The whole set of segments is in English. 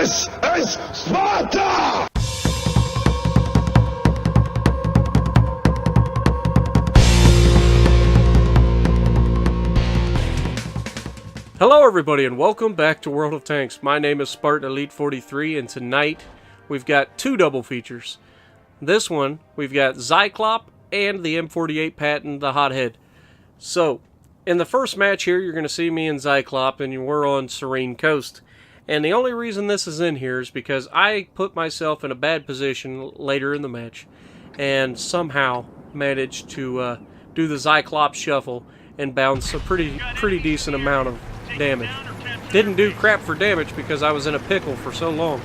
This is Sparta! Hello everybody and welcome back to World of Tanks. My name is Spartan Elite 43 and tonight we've got two double features. This one, we've got Zyclops and the M48 Patton, the Hothead. So, in the first match here, you're going to see me and Zyclops, and we're on Serene Coast. And the only reason this is in here is because I put myself in a bad position later in the match, and somehow managed to do the Zyclops shuffle and bounce a pretty decent amount of damage. Didn't do crap for damage because I was in a pickle for so long,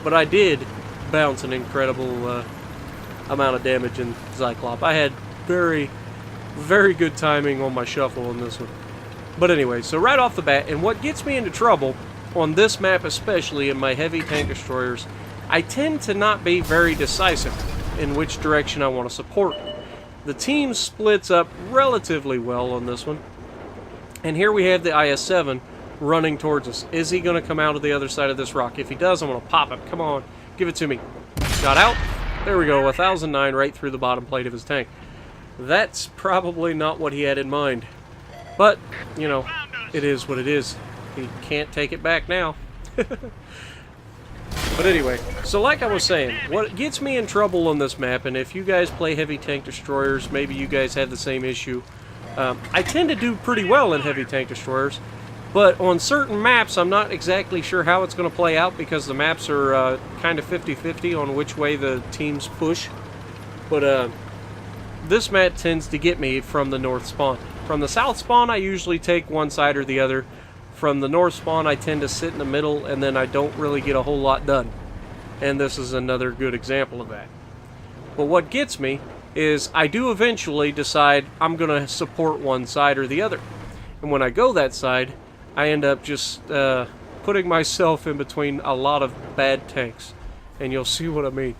but I did bounce an incredible amount of damage in Zyclops. I had very good timing on my shuffle on this one. But anyway, so right off the bat, and what gets me into trouble on this map, especially in my heavy tank destroyers, I tend to not be very decisive in which direction I want to support. The team splits up relatively well on this one. And here we have the IS-7 running towards us. Is he going to come out of the other side of this rock? If he does, I'm going to pop him. Come on, give it to me. Got out. There we go, 1009 right through the bottom plate of his tank. That's probably not what he had in mind. But, you know, it is what it is. He can't take it back now. But anyway, so like I was saying, what gets me in trouble on this map, and if you guys play heavy tank destroyers, maybe you guys have the same issue. I tend to do pretty well in heavy tank destroyers, but on certain maps I'm not exactly sure how it's going to play out because the maps are kind of 50-50 on which way the teams push. But this map tends to get me from the north spawn. From the south spawn I usually take one side or the other. From the north spawn I tend to sit in the middle, and then I don't really get a whole lot done. And this is another good example of that. But what gets me is I do eventually decide I'm going to support one side or the other. And when I go that side, I end up just putting myself in between a lot of bad tanks. And you'll see what I mean.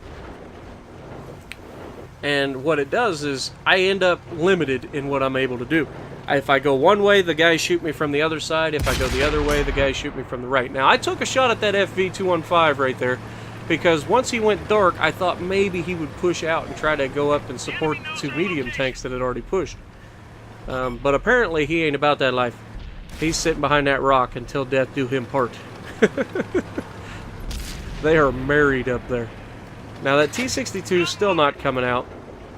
And what it does is I end up limited in what I'm able to do. If I go one way, the guys shoot me from the other side. If I go the other way, the guys shoot me from the right. Now, I took a shot at that FV215 right there, because once he went dark, I thought maybe he would push out and try to go up and support the two medium tanks that had already pushed. But apparently, he ain't about that life. He's sitting behind that rock until death do him part. They are married up there. Now, that T-62 is still not coming out,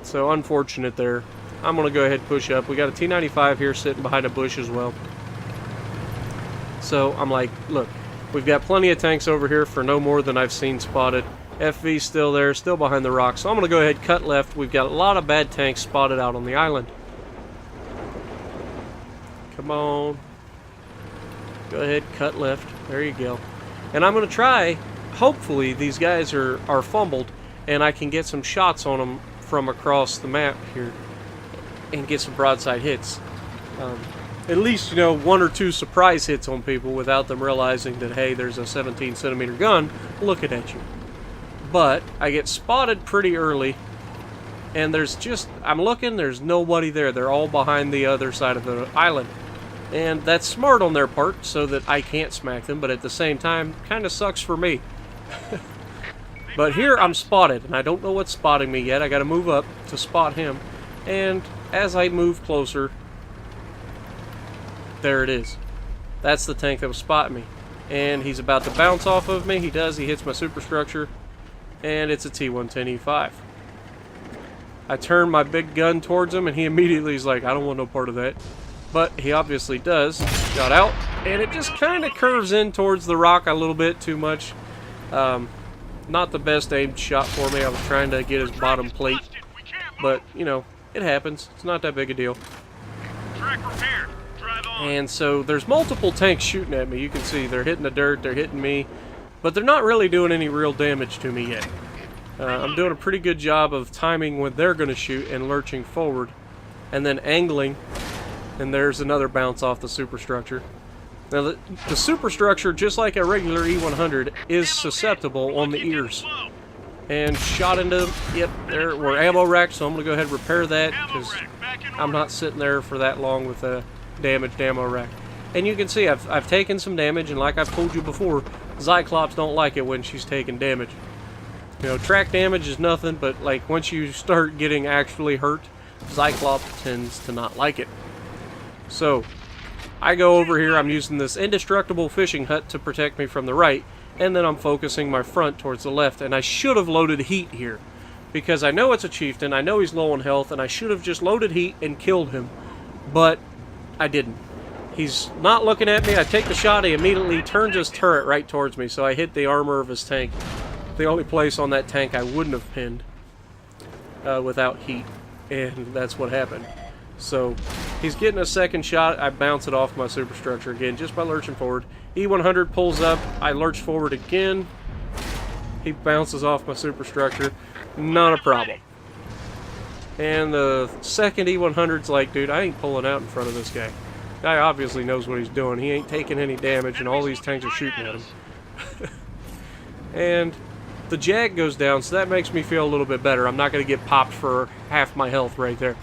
so unfortunate there. I'm going to go ahead and push up. We got a T-95 here sitting behind a bush as well. So I'm like, look, we've got plenty of tanks over here for no more than I've seen spotted. FV's still there, still behind the rock. So I'm going to go ahead and cut left. We've got a lot of bad tanks spotted out on the island. Come on. Go ahead, cut left. There you go. And I'm going to try, hopefully these guys are fumbled, and I can get some shots on them from across the map here and get some broadside hits. At least, you know, one or two surprise hits on people without them realizing that, hey, there's a 17-centimeter gun looking at you. But I get spotted pretty early, and there's just, I'm looking, there's nobody there. They're all behind the other side of the island. And that's smart on their part so that I can't smack them, but at the same time, kind of sucks for me. But here I'm spotted, and I don't know what's spotting me yet. I got to move up to spot him. And as I move closer, there it is. That's the tank that was spotting me. And he's about to bounce off of me. He does. He hits my superstructure. And it's a T-110E5. I turn my big gun towards him, and he immediately is like, I don't want no part of that. But he obviously does. Got out. And it just kind of curves in towards the rock a little bit too much. Not the best aimed shot for me. I was trying to get his bottom plate. But, you know, it happens. It's not that big a deal. And so there's multiple tanks shooting at me. You can see they're hitting the dirt, they're hitting me. But they're not really doing any real damage to me yet. I'm doing a pretty good job of timing when they're going to shoot and lurching forward. And then angling. And there's another bounce off the superstructure. Now the superstructure, just like a regular E100, is susceptible on the ears. And shot into, yep, there we're ammo racked, so I'm going to go ahead and repair that, because I'm not sitting there for that long with a damaged ammo rack. And you can see I've taken some damage, and like I've told you before, Zyclops don't like it when she's taking damage. You know, track damage is nothing, but like once you start getting actually hurt, Zyclops tends to not like it. So, I go over here, I'm using this indestructible fishing hut to protect me from the right, and then I'm focusing my front towards the left, and I should have loaded heat here. Because I know it's a chieftain, I know he's low on health, and I should have just loaded heat and killed him. But I didn't. He's not looking at me, I take the shot, he immediately turns his turret right towards me, so I hit the armor of his tank. The only place on that tank I wouldn't have pinned without heat, and that's what happened. So, he's getting a second shot, I bounce it off my superstructure again, just by lurching forward. E100 pulls up, I lurch forward again, he bounces off my superstructure, not a problem. And the second E100's like, dude, I ain't pulling out in front of this guy. Guy obviously knows what he's doing, he ain't taking any damage, and all these tanks are shooting at him. And the Jag goes down, so that makes me feel a little bit better. I'm not going to get popped for half my health right there.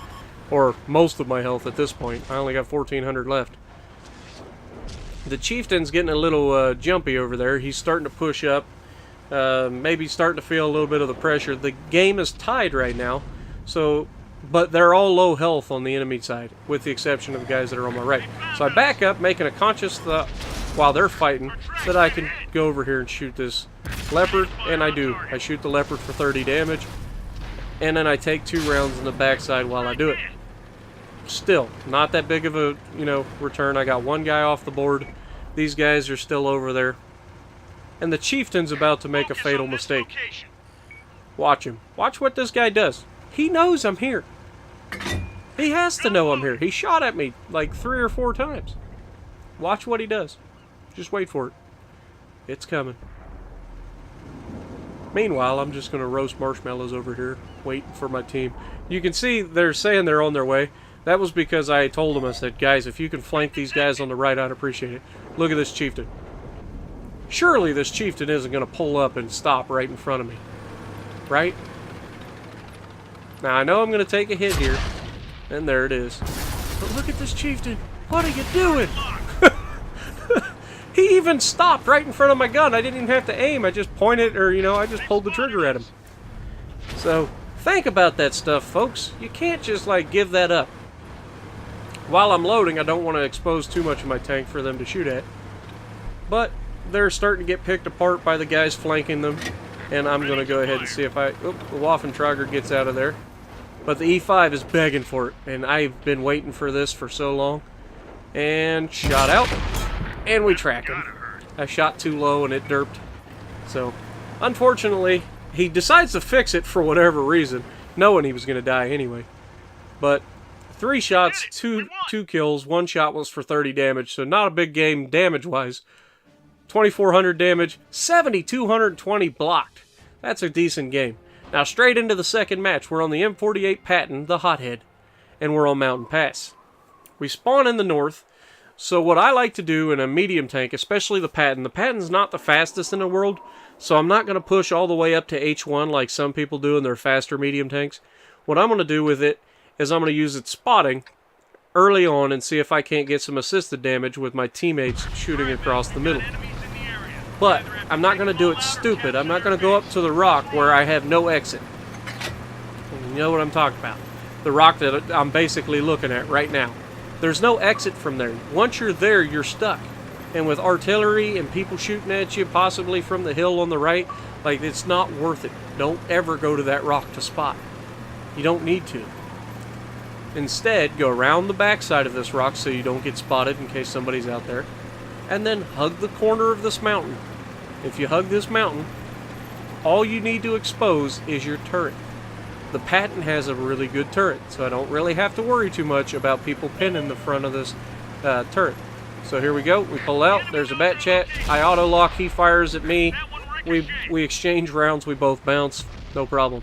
Or most of my health at this point. I only got 1,400 left. The chieftain's getting a little jumpy over there. He's starting to push up. Maybe starting to feel a little bit of the pressure. The game is tied right now. So, but they're all low health on the enemy side, with the exception of the guys that are on my right. So I back up, making a conscious thought while they're fighting that I can go over here and shoot this leopard, and I do. I shoot the leopard for 30 damage, and then I take 2 rounds in the backside while I do it. Still, not that big of a, return. I got 1 guy off the board. These guys are still over there. And the chieftain's about to make a fatal mistake. Watch him. Watch what this guy does. He knows I'm here. He has to know I'm here. He shot at me like 3 or 4 times. Watch what he does. Just wait for it. It's coming. Meanwhile, I'm just going to roast marshmallows over here, waiting for my team. You can see they're saying they're on their way. That was because I told them, I said, guys, if you can flank these guys on the right, I'd appreciate it. Look at this chieftain. Surely this chieftain isn't going to pull up and stop right in front of me. Right? Now, I know I'm going to take a hit here. And there it is. But look at this chieftain. What are you doing? He even stopped right in front of my gun. I didn't even have to aim. I just pointed, or, I just pulled the trigger at him. So, think about that stuff, folks. You can't just, give that up. While I'm loading, I don't want to expose too much of my tank for them to shoot at. But they're starting to get picked apart by the guys flanking them. And I'm going to go ahead and see if the Waffentrager gets out of there. But the E5 is begging for it. And I've been waiting for this for so long. And shot out. And we track him. I shot too low and it derped. So, unfortunately, he decides to fix it for whatever reason, knowing he was going to die anyway. But 3 shots, 2 kills, 1 shot was for 30 damage, so not a big game damage-wise. 2,400 damage, 7,220 blocked. That's a decent game. Now straight into the second match. We're on the M48 Patton, the Hothead, and we're on Mountain Pass. We spawn in the north, so what I like to do in a medium tank, especially the Patton's not the fastest in the world, so I'm not going to push all the way up to H1 like some people do in their faster medium tanks. What I'm going to do with it is I'm going to use its spotting early on and see if I can't get some assisted damage with my teammates shooting across the middle. But I'm not going to do it stupid. I'm not going to go up to the rock where I have no exit. You know what I'm talking about. The rock that I'm basically looking at right now. There's no exit from there. Once you're there, you're stuck. And with artillery and people shooting at you, possibly from the hill on the right, it's not worth it. Don't ever go to that rock to spot. You don't need to. Instead, go around the backside of this rock so you don't get spotted in case somebody's out there. And then hug the corner of this mountain. If you hug this mountain, all you need to expose is your turret. The Patton has a really good turret, so I don't really have to worry too much about people pinning the front of this turret. So here we go. We pull out. There's a bat chat. I auto-lock. He fires at me. We exchange rounds. We both bounce. No problem.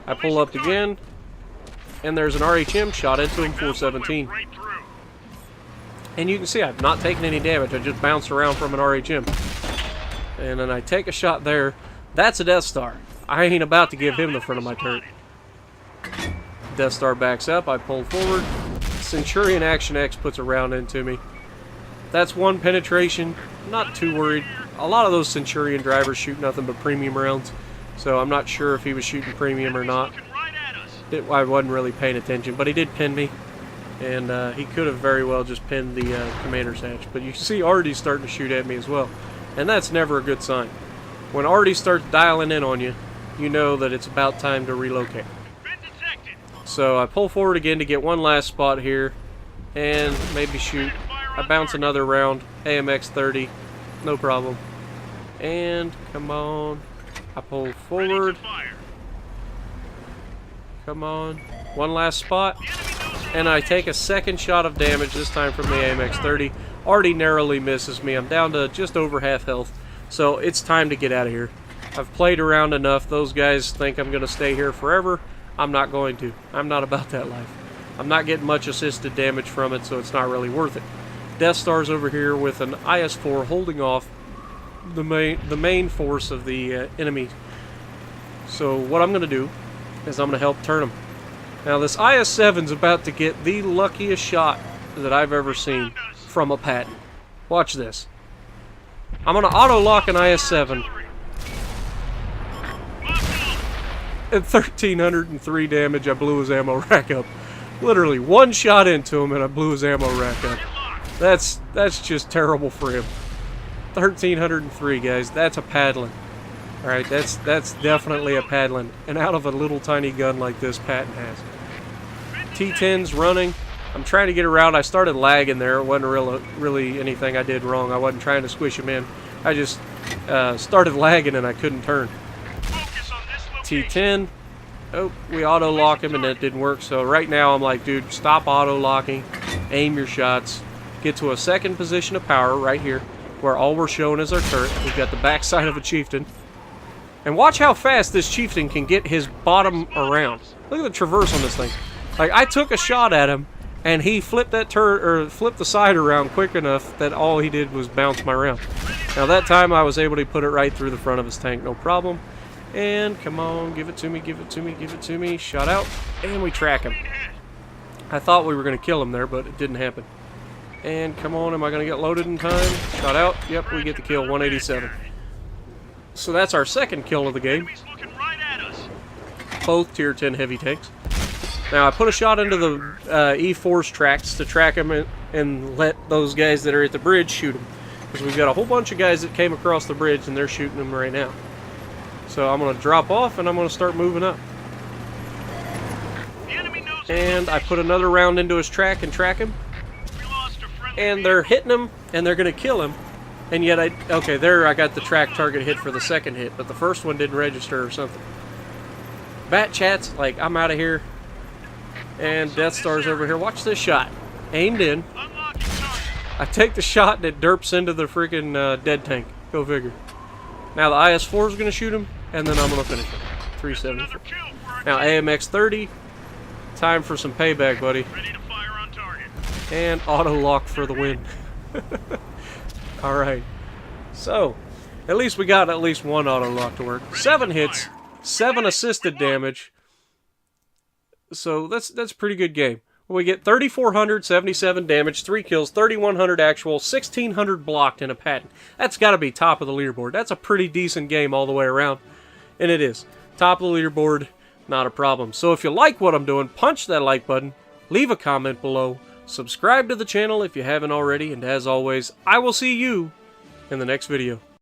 I pull up again. And there's an RHM shot into him, 417. And you can see I've not taken any damage. I just bounced around from an RHM. And then I take a shot there. That's a Death Star. I ain't about to give him the front of my turret. Death Star backs up. I pull forward. Centurion Action X puts a round into me. That's 1 penetration. Not too worried. a lot of those Centurion drivers shoot nothing but premium rounds, so I'm not sure if he was shooting premium or not. I wasn't really paying attention, but he did pin me, and he could have very well just pinned the commander's hatch. But you see Artie's starting to shoot at me as well, and that's never a good sign. When Artie starts dialing in on you, you know that it's about time to relocate. So I pull forward again to get one last spot here, and maybe shoot. I bounce another round, AMX 30, no problem. And come on, I pull forward. Come on, one last spot, and I take a second shot of damage, this time from the AMX 30. Artie narrowly misses me. I'm down to just over half health, so it's time to get out of here. I've played around enough. Those guys think I'm going to stay here forever. I'm not going to. I'm not about that life. I'm not getting much assisted damage from it, so it's not really worth it. Death Star's over here with an IS-4 holding off the main force of the enemy. So what I'm going to do is I'm going to help turn him. Now this IS-7's about to get the luckiest shot that I've ever seen from a Patton. Watch this. I'm going to auto-lock an IS-7 at 1,303 damage. I blew his ammo rack up. Literally one shot into him and I blew his ammo rack up. That's just terrible for him. 1,303, guys. That's a paddling. Alright, that's definitely a paddling. And out of a little tiny gun like this Patton has. T-10's running. I'm trying to get around. I started lagging there. It wasn't really anything I did wrong. I wasn't trying to squish him in. I just started lagging and I couldn't turn. T-10. Oh, we auto-lock him and that didn't work. So right now I'm like, dude, stop auto-locking. Aim your shots. Get to a second position of power right here, where all we're showing is our turret. We've got the backside of a chieftain. And watch how fast this chieftain can get his bottom around. Look at the traverse on this thing. Like, I took a shot at him, and he flipped that turret, or flipped the side around quick enough that all he did was bounce my round. Now that time I was able to put it right through the front of his tank, no problem. And come on, give it to me, give it to me, give it to me. Shot out, and we track him. I thought we were going to kill him there, but it didn't happen. And come on, am I going to get loaded in time? Shot out, yep, we get the kill, 187. So that's our second kill of the game. Both tier 10 heavy tanks. Now I put a shot into the E4's tracks to track him and let those guys that are at the bridge shoot him. Because we've got a whole bunch of guys that came across the bridge and they're shooting him right now. So I'm going to drop off and I'm going to start moving up. And I put another round into his track and track him. And they're hitting him and they're going to kill him. And yet okay, there I got the track target hit for the second hit, but the first one didn't register or something. Bat Chat's like, I'm out of here. And Death Star's over here. Watch this shot. Aimed in. I take the shot and it derps into the freaking dead tank. Go figure. Now the IS-4 is going to shoot him, and then I'm going to finish him. 374. Now AMX 30. Time for some payback, buddy. And auto lock for the win. Alright. So, at least we got at least one auto lock to work. 7 hits, 7 assisted damage. So that's a pretty good game. We get 3,477 damage, 3 kills, 3,100 actual, 1,600 blocked in a Patton. That's got to be top of the leaderboard. That's a pretty decent game all the way around. And it is. Top of the leaderboard, not a problem. So if you like what I'm doing, punch that like button, leave a comment below, subscribe to the channel if you haven't already, and as always, I will see you in the next video.